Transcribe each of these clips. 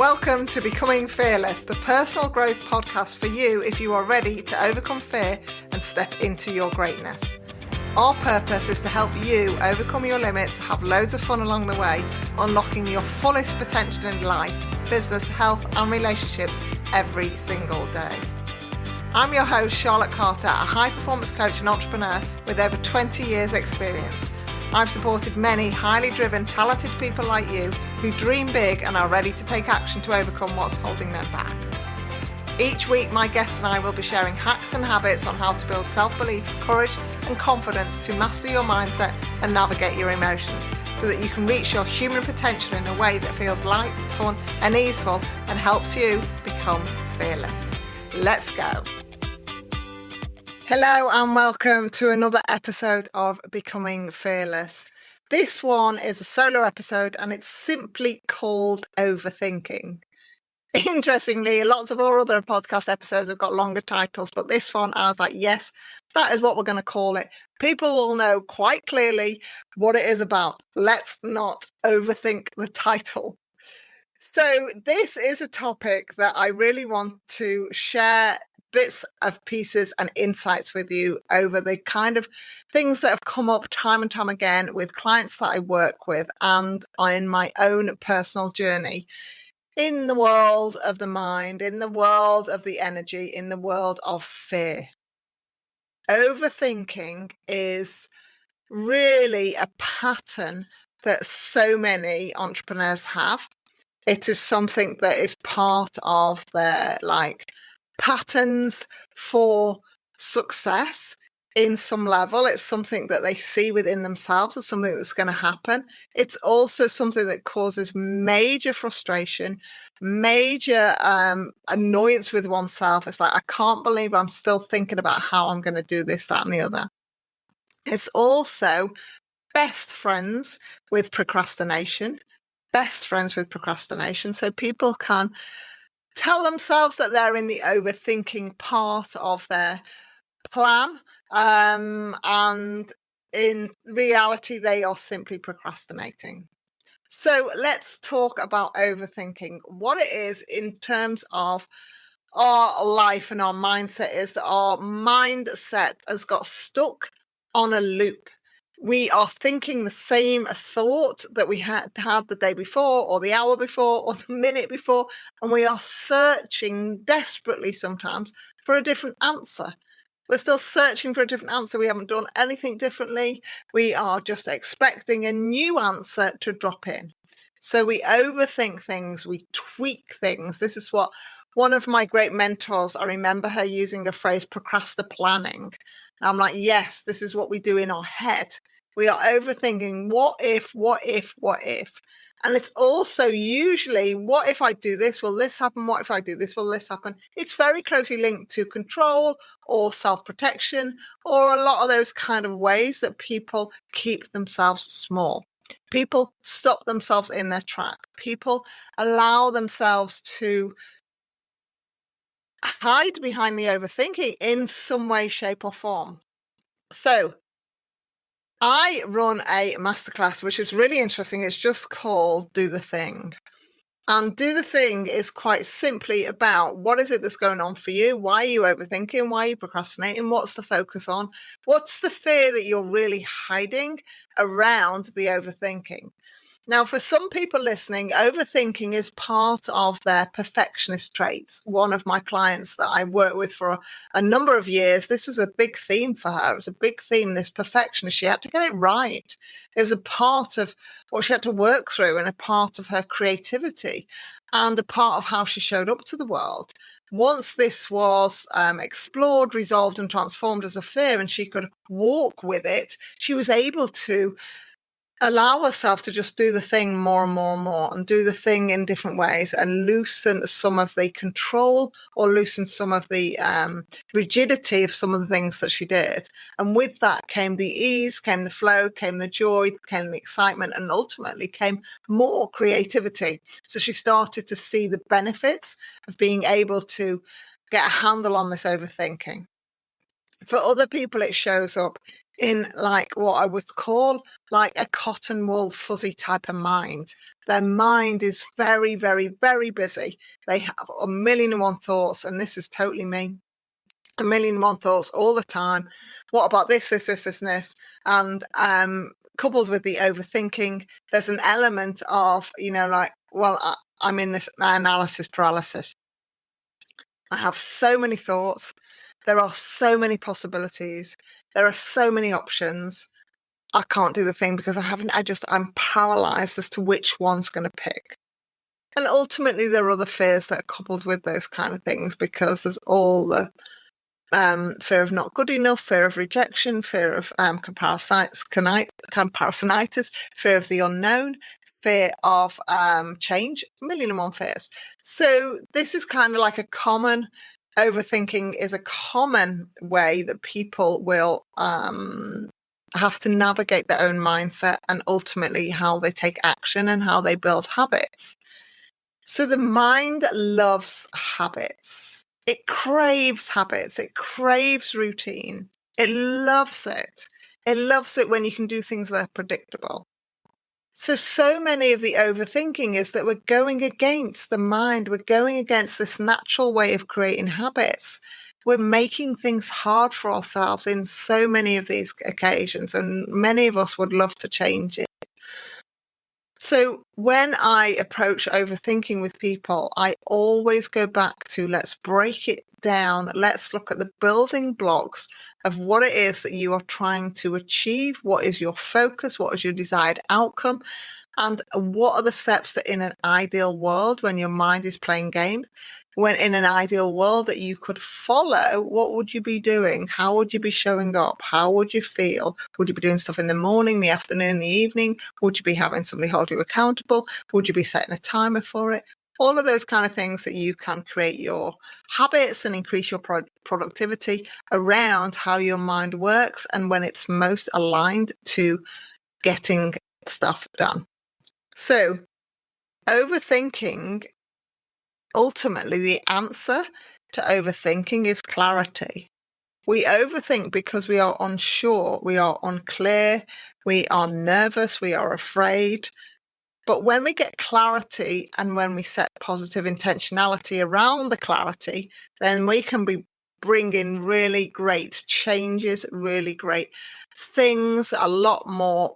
Welcome to Becoming Fearless, the personal growth podcast for you if you are ready to overcome fear and step into your greatness. Our purpose is to help you overcome your limits, have loads of fun along the way, unlocking your fullest potential in life, business, health and relationships every single day. I'm your host, Charlotte Carter, a high-performance coach and entrepreneur with over 20 years experience. I've supported many highly driven, talented people like you who dream big and are ready to take action to overcome what's holding them back. Each week, my guests and I will be sharing hacks and habits on how to build self-belief, courage and confidence to master your mindset and navigate your emotions so that you can reach your human potential in a way that feels light, fun and easeful and helps you become fearless. Let's go. Hello and welcome to another episode of Becoming Fearless. This one is a solo episode and it's simply called Overthinking. Interestingly, lots of our other podcast episodes have got longer titles, but this one I was like, yes, that is what we're going to call it. People will know quite clearly what it is about. Let's not overthink the title. So this is a topic that I really want to share bits of pieces and insights with you over the kind of things that have come up time and time again with clients that I work with and in my own personal journey in the world of the mind, in the world of the energy, in the world of fear. Overthinking is really a pattern that so many entrepreneurs have. It is something that is part of their patterns for success in some level. It's something that they see within themselves as something that's going to happen. It's also something that causes major frustration, major annoyance with oneself. It's like, I can't believe I'm still thinking about how I'm going to do this, that and the other. It's also best friends with procrastination. So people can tell themselves that they're in the overthinking part of their plan, and in reality, they are simply procrastinating. So let's talk about overthinking. What it is in terms of our life and our mindset is that our mindset has got stuck on a loop. We are thinking the same thought that we had the day before or the hour before or the minute before, and we are searching desperately sometimes for a different answer. We're still searching for a different answer. We haven't done anything differently. We are just expecting a new answer to drop in. So we overthink things, we tweak things. This is what one of my great mentors, I remember her using the phrase procrastinating. And I'm like, yes, this is what we do in our head. We are overthinking what if. And it's also usually, what if I do this? Will this happen? What if I do this? Will this happen? It's very closely linked to control or self-protection or a lot of those kind of ways that people keep themselves small. People stop themselves in their track. People allow themselves to hide behind the overthinking in some way, shape or form. So I run a masterclass, which is really interesting. It's just called Do the Thing. And Do the Thing is quite simply about what is it that's going on for you? Why are you overthinking? Why are you procrastinating? What's the focus on? What's the fear that you're really hiding around the overthinking? Now, for some people listening, overthinking is part of their perfectionist traits. One of my clients that I worked with for a number of years, this was a big theme for her. It was a big theme, this perfectionist. She had to get it right. It was a part of what she had to work through and a part of her creativity and a part of how she showed up to the world. Once this was explored, resolved and transformed as a fear and she could walk with it, she was able to allow herself to just do the thing more and more and more and do the thing in different ways and loosen some of the control or loosen some of the rigidity of some of the things that she did. And with that came the ease, came the flow, came the joy, came the excitement, and ultimately came more creativity. So she started to see the benefits of being able to get a handle on this overthinking. For other people, it shows up in like what I would call like a cotton wool fuzzy type of mind. Their mind is very, very, very busy. They have a million and one thoughts, and this is totally me. A million and one thoughts all the time. What about this, and this? And coupled with the overthinking, there's an element of, like, well, I'm in this analysis paralysis. I have so many thoughts. There are so many possibilities. There are so many options. I can't do the thing because I'm paralyzed as to which one's going to pick. And ultimately, there are other fears that are coupled with those kind of things, because there's all the fear of not good enough, fear of rejection, fear of comparisonitis, fear of the unknown, fear of change, a million and one fears. So this is kind of like overthinking is a common way that people will have to navigate their own mindset, and ultimately how they take action and how they build habits. So the mind loves habits. It craves habits. It craves routine. It loves it. It loves it when you can do things that are predictable. So many of the overthinking is that we're going against the mind. We're going against this natural way of creating habits. We're making things hard for ourselves in so many of these occasions, and many of us would love to change it. So when I approach overthinking with people, I always go back to, let's break it down. Let's look at the building blocks of what it is that you are trying to achieve. What is your focus? What is your desired outcome? And what are the steps that in an ideal world, when your mind is playing games, when in an ideal world that you could follow, what would you be doing? How would you be showing up? How would you feel? Would you be doing stuff in the morning, the afternoon, the evening? Would you be having somebody hold you accountable? Would you be setting a timer for it? All of those kind of things that you can create your habits and increase your productivity around how your mind works and when it's most aligned to getting stuff done. So, overthinking, ultimately, the answer to overthinking is clarity. We overthink because we are unsure, we are unclear, we are nervous, we are afraid. But when we get clarity and when we set positive intentionality around the clarity, then we can bring in really great changes, really great things, a lot more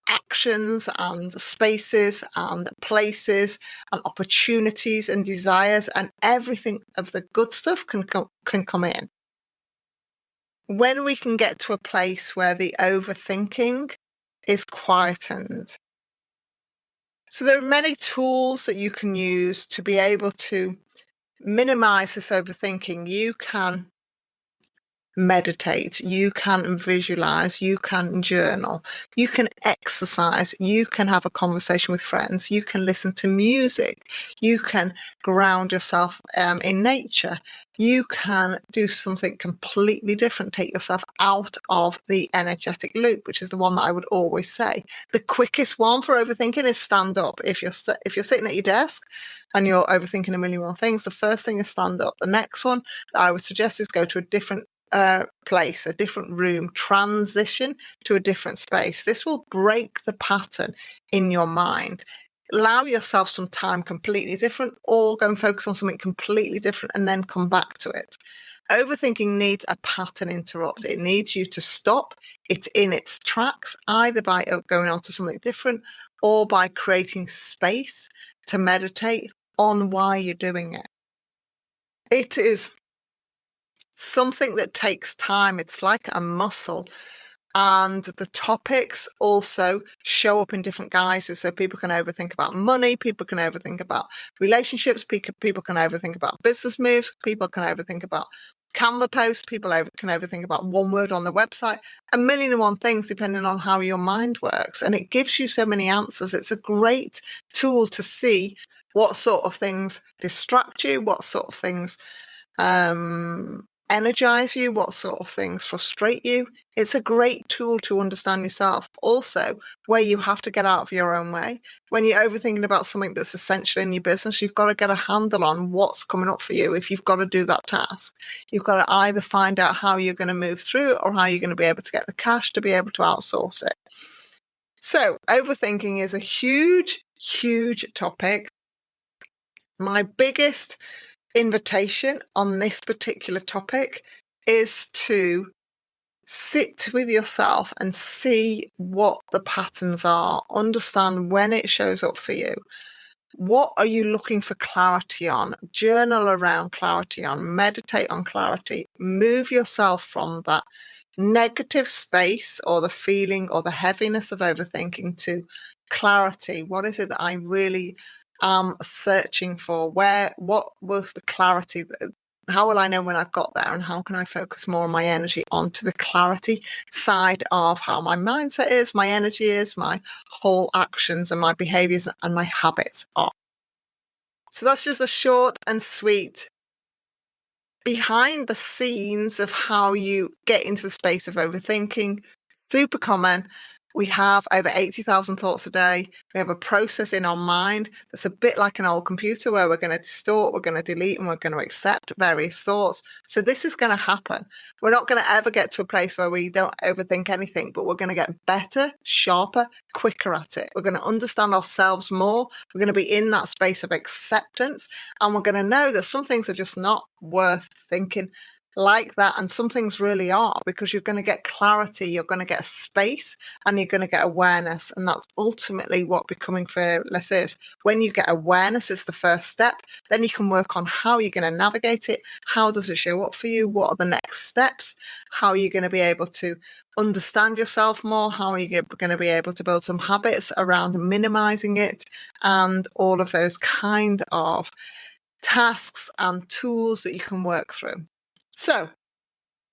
actions and spaces and places and opportunities and desires, and everything of the good stuff can come in. When we can get to a place where the overthinking is quietened. So there are many tools that you can use to be able to minimize this overthinking. You can meditate, you can visualize, you can journal, you can exercise, you can have a conversation with friends, you can listen to music, you can ground yourself in nature, you can do something completely different, take yourself out of the energetic loop, which is the one that I would always say. The quickest one for overthinking is stand up. If you're sitting at your desk and you're overthinking a million more things, the first thing is stand up. The next one that I would suggest is go to a different place, a different room, transition to a different space. This will break the pattern in your mind. Allow yourself some time completely different, or go and focus on something completely different and then come back to it. Overthinking needs a pattern interrupt. It needs you to stop it in its tracks, either by going on to something different or by creating space to meditate on why you're doing it. It is something that takes time. It's like a muscle. And the topics also show up in different guises. So people can overthink about money, people can overthink about relationships, people can overthink about business moves, people can overthink about Canva posts, people can overthink about one word on the website, a million and one things depending on how your mind works. And it gives you so many answers. It's a great tool to see what sort of things distract you, what sort of things energize you, what sort of things frustrate you. It's a great tool to understand yourself. Also, where you have to get out of your own way. When you're overthinking about something that's essential in your business, you've got to get a handle on what's coming up for you. If you've got to do that task, you've got to either find out how you're going to move through it or how you're going to be able to get the cash to be able to outsource it. So overthinking is a huge, huge topic. My biggest invitation on this particular topic is to sit with yourself and see what the patterns are, understand when it shows up for you. What are you looking for clarity on? Journal around clarity on, meditate on clarity, move yourself from that negative space or the feeling or the heaviness of overthinking to clarity. What is it that I really am searching for? What was the clarity? How will I know when I've got there, and how can I focus more of my energy onto the clarity side of how my mindset is, my energy is, my whole actions and my behaviors and my habits are. So that's just a short and sweet behind the scenes of how you get into the space of overthinking. Super common. We have over 80,000 thoughts a day. We have a process in our mind that's a bit like an old computer where we're going to distort, we're going to delete, and we're going to accept various thoughts. So this is going to happen. We're not going to ever get to a place where we don't overthink anything, but we're going to get better, sharper, quicker at it. We're going to understand ourselves more. We're going to be in that space of acceptance, and we're going to know that some things are just not worth thinking like that, and some things really are, because you're going to get clarity, you're going to get space, and you're going to get awareness. And that's ultimately what becoming fearless is. When you get awareness, it's the first step. Then you can work on how you're going to navigate it. How does it show up for you? What are the next steps? How are you going to be able to understand yourself more? How are you going to be able to build some habits around minimizing it, and all of those kind of tasks and tools that you can work through. So,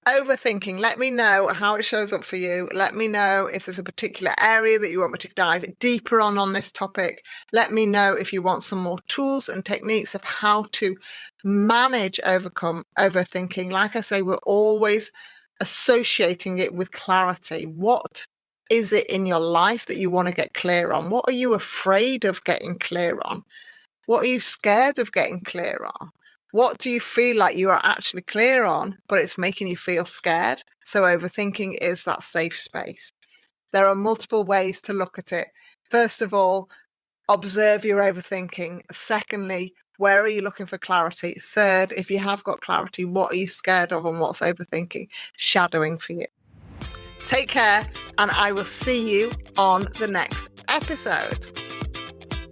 overthinking, let me know how it shows up for you. Let me know if there's a particular area that you want me to dive deeper on this topic. Let me know if you want some more tools and techniques of how to overcome overthinking. Like I say, we're always associating it with clarity. What is it in your life that you want to get clear on? What are you afraid of getting clear on? What are you scared of getting clear on? What do you feel like you are actually clear on, but it's making you feel scared? So overthinking is that safe space. There are multiple ways to look at it. First of all, observe your overthinking. Secondly, where are you looking for clarity? Third, if you have got clarity, what are you scared of and what's overthinking shadowing for you? Take care, and I will see you on the next episode.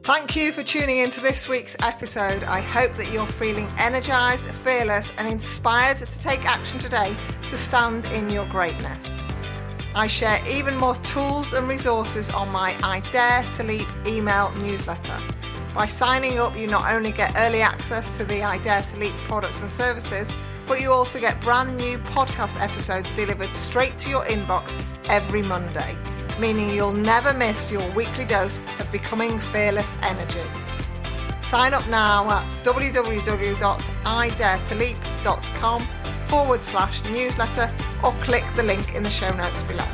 Thank you for tuning into this week's episode. I hope that you're feeling energized, fearless, and inspired to take action today to stand in your greatness. I share even more tools and resources on my I Dare to Leap email newsletter. By signing up, you not only get early access to the I Dare to Leap products and services, but you also get brand new podcast episodes delivered straight to your inbox every Monday, meaning you'll never miss your weekly dose of becoming fearless energy. Sign up now at www.idaretoleap.com/newsletter or click the link in the show notes below.